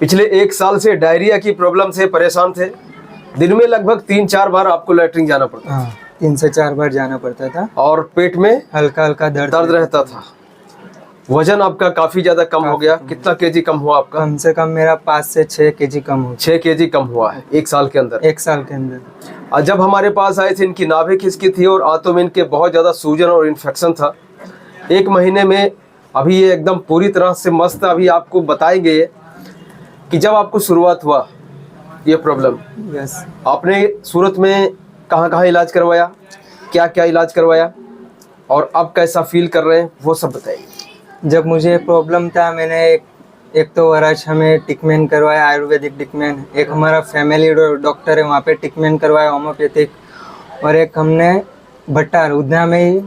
पिछले 1 साल से डायरिया की प्रॉब्लम से परेशान थे। दिन में लगभग 3-4 बार आपको लैट्रिन जाना पड़ता। हाँ, 3 से 4 बार जाना पड़ता था। और पेट में हल्का हल्का दर्द रहता था। वजन आपका काफी ज्यादा कम हो गया। कितना केजी कम हुआ आपका? कम से कम मेरा 5 से 6 केजी कम हो 6 केजी कम हुआ है 1 साल के अंदर। 1 साल के अंदर। और जब हमारे पास आए थे, इनकी नाभि खिसकी थी और आंतों में इनके बहुत ज्यादा सूजन और इन्फेक्शन था। 1 महीने में अभी ये एकदम पूरी तरह से मस्त। अभी आपको बताएंगे कि जब आपको शुरुआत हुआ ये प्रॉब्लम, यस, आपने सूरत में कहाँ कहाँ इलाज करवाया, क्या क्या इलाज करवाया और अब कैसा फील कर रहे हैं, वो सब बताइए। जब मुझे प्रॉब्लम था, मैंने एक तो वराछा में ट्रीटमेंट करवाया, आयुर्वेदिक ट्रीटमेंट। एक हमारा फैमिली डॉक्टर है, वहाँ पे ट्रीटमेंट करवाया होम्योपैथिक। और एक हमने भट्टार, उधना में ही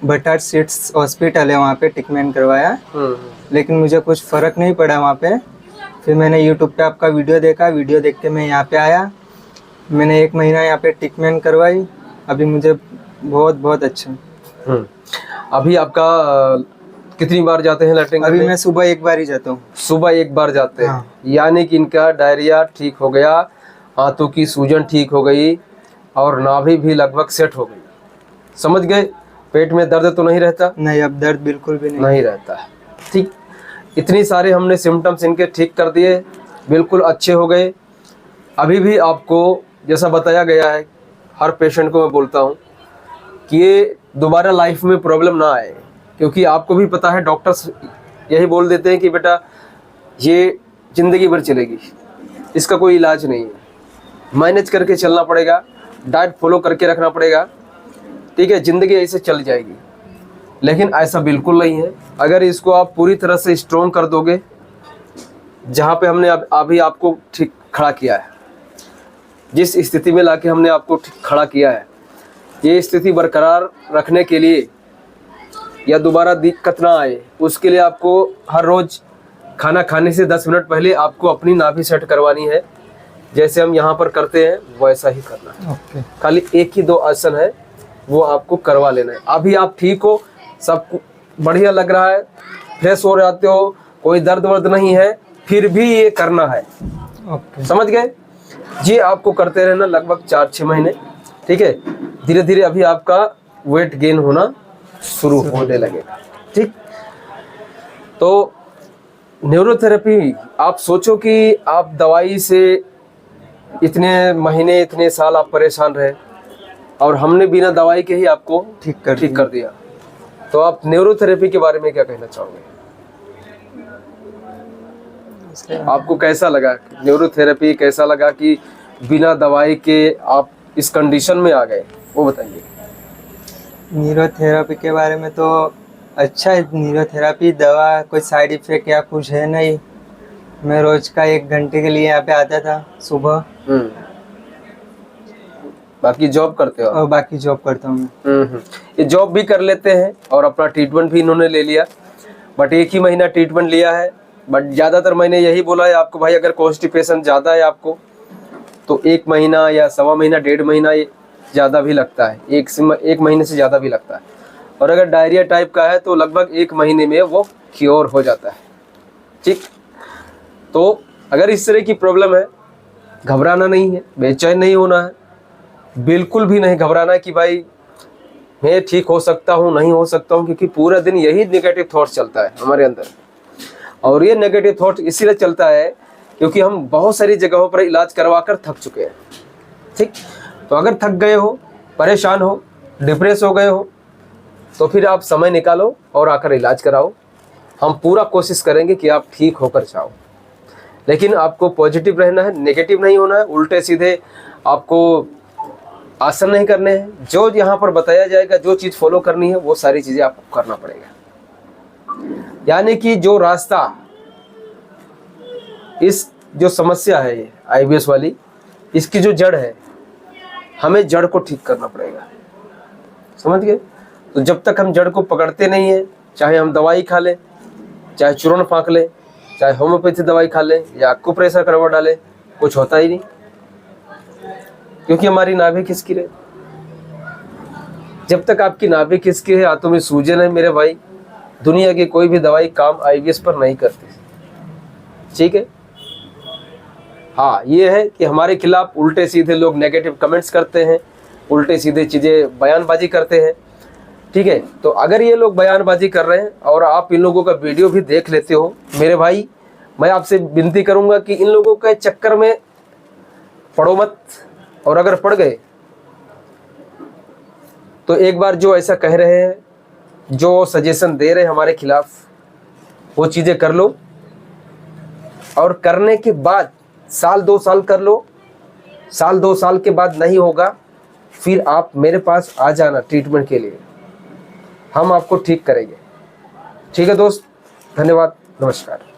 भट्टार सीट्स हॉस्पिटल है, वहाँ पे ट्रीटमेंट करवाया। लेकिन मुझे कुछ फ़र्क नहीं पड़ा वहाँ पे। फिर मैंने यूट्यूब पे आपका वीडियो देखा, वीडियो देख के मैं यहाँ पे आया। मैंने 1 महीना यहाँ पे ट्रीटमेंट करवाई। अभी मुझे बहुत बहुत अच्छा। अभी आपका कितनी बार जाते हैं लैट्रिन? अभी मैं सुबह 1 बार ही जाता हूँ। सुबह 1 बार जाते हैं। हाँ। यानी कि इनका डायरिया ठीक हो गया, आंतों की सूजन ठीक हो गई और नाभि भी लगभग सेट हो गई। समझ गए? पेट में दर्द तो नहीं रहता? नहीं, अब दर्द बिल्कुल भी नहीं रहता है। ठीक, इतनी सारे हमने सिम्टम्स इनके ठीक कर दिए, बिल्कुल अच्छे हो गए। अभी भी आपको जैसा बताया गया है, हर पेशेंट को मैं बोलता हूँ कि ये दोबारा लाइफ में प्रॉब्लम ना आए, क्योंकि आपको भी पता है डॉक्टर्स यही बोल देते हैं कि बेटा ये ज़िंदगी भर चलेगी, इसका कोई इलाज नहीं है, मैनेज करके चलना पड़ेगा, डाइट फॉलो करके रखना पड़ेगा, ठीक है, ज़िंदगी ऐसे चल जाएगी। लेकिन ऐसा बिल्कुल नहीं है। अगर इसको आप पूरी तरह से स्ट्रॉन्ग कर दोगे, जहाँ पे हमने अभी आपको ठीक खड़ा किया है, जिस स्थिति में लाके हमने आपको ठीक खड़ा किया है, ये स्थिति बरकरार रखने के लिए या दोबारा दिक्कत ना आए, उसके लिए आपको हर रोज़ खाना खाने से 10 मिनट पहले आपको अपनी नाभि सेट करवानी है। जैसे हम यहाँ पर करते हैं वैसा ही करना है। ओके। खाली 1 ही 2 आसन है, वो आपको करवा लेना है। अभी आप ठीक हो, सब बढ़िया लग रहा है, फ्रेश हो जाते हो, कोई दर्द वर्द नहीं है, फिर भी ये करना है। ओके। समझ गए? ये आपको करते रहना लगभग 4-6 महीने। ठीक है, धीरे धीरे अभी आपका वेट गेन होना शुरू होने लगेगा। ठीक, तो न्यूरोथेरेपी, आप सोचो कि आप दवाई से इतने महीने इतने साल आप परेशान रहे और हमने बिना दवाई के ही आपको ठीक कर दिया। तो आप न्यूरोथेरेपी के बारे में क्या कहना चाहोगे? आपको कैसा लगा न्यूरोथेरेपी? कैसा लगा कि बिना दवाई के आप इस कंडीशन में आ गए, वो बताइए। न्यूरोथेरेपी के बारे में तो अच्छा है। न्यूरोथेरेपी दवा कोई साइड इफेक्ट या कुछ है नहीं। मैं रोज का 1 घंटे के लिए यहाँ पे आता था सुबह। बाकी जॉब करते हो? और बाकी जॉब करता हूँ मैं। ये जॉब भी कर लेते हैं और अपना ट्रीटमेंट भी इन्होंने ले लिया। बट 1 ही महीना ट्रीटमेंट लिया है। बट ज़्यादातर मैंने यही बोला है आपको, भाई अगर कॉन्स्टिपेशन ज़्यादा है आपको तो 1 महीना या सवा महीना 1.5 महीना ये ज़्यादा भी लगता है, 1 महीने से ज़्यादा भी लगता है। और अगर डायरिया टाइप का है तो लगभग 1 महीने में वो क्योर हो जाता है। ठीक, तो अगर इस तरह की प्रॉब्लम है, घबराना नहीं है, बेचैन नहीं होना है, बिल्कुल भी नहीं घबराना है कि भाई मैं ठीक हो सकता हूँ, नहीं हो सकता हूँ, क्योंकि पूरा दिन यही नेगेटिव थॉट चलता है हमारे अंदर। और ये नेगेटिव थॉट इसीलिए चलता है क्योंकि हम बहुत सारी जगहों पर इलाज करवा कर थक चुके हैं। ठीक, तो अगर थक गए हो, परेशान हो, डिप्रेस हो गए हो, तो फिर आप समय निकालो और आकर इलाज कराओ। हम पूरा कोशिश करेंगे कि आप ठीक होकर जाओ। लेकिन आपको पॉजिटिव रहना है, नेगेटिव नहीं होना है, उल्टे सीधे आपको आसन नहीं करने हैं। जो यहाँ पर बताया जाएगा, जो चीज़ फॉलो करनी है, वो सारी चीज़ें आपको करना पड़ेगा। यानी कि जो रास्ता, इस जो समस्या है ये IBS वाली, इसकी जो जड़ है, हमें जड़ को ठीक करना पड़ेगा। समझ गए? तो जब तक हम जड़ को पकड़ते नहीं हैं, चाहे हम दवाई खा लें, चाहे चूर्ण फाँक लें, चाहे होम्योपैथी दवाई खा लें या एक्यूप्रेशर करवा डालें, कुछ होता ही नहीं, क्योंकि हमारी नाभि खिसकी रहे। जब तक आपकी नाभि खिसकी है, हाथों में सूजन है, मेरे भाई, दुनिया की कोई भी दवाई काम IBS पर नहीं करती। ठीक है। हाँ, ये है कि हमारे खिलाफ उल्टे सीधे लोग नेगेटिव कमेंट्स करते हैं, उल्टे सीधे चीज़ें बयानबाजी करते हैं, ठीक है। तो अगर ये लोग बयानबाजी कर रहे हैं और आप इन लोगों का वीडियो भी देख लेते हो मेरे भाई, मैं आपसे विनती करूंगा कि इन लोगों के चक्कर में पड़ो मत, और अगर पड़ गए तो एक बार जो ऐसा कह रहे हैं, जो सजेशन दे रहे हैं हमारे खिलाफ, वो चीज़ें कर लो, और करने के बाद साल 2 साल कर लो, साल 2 साल के बाद नहीं होगा फिर आप मेरे पास आ जाना ट्रीटमेंट के लिए, हम आपको ठीक करेंगे। ठीक है दोस्त, धन्यवाद, नमस्कार।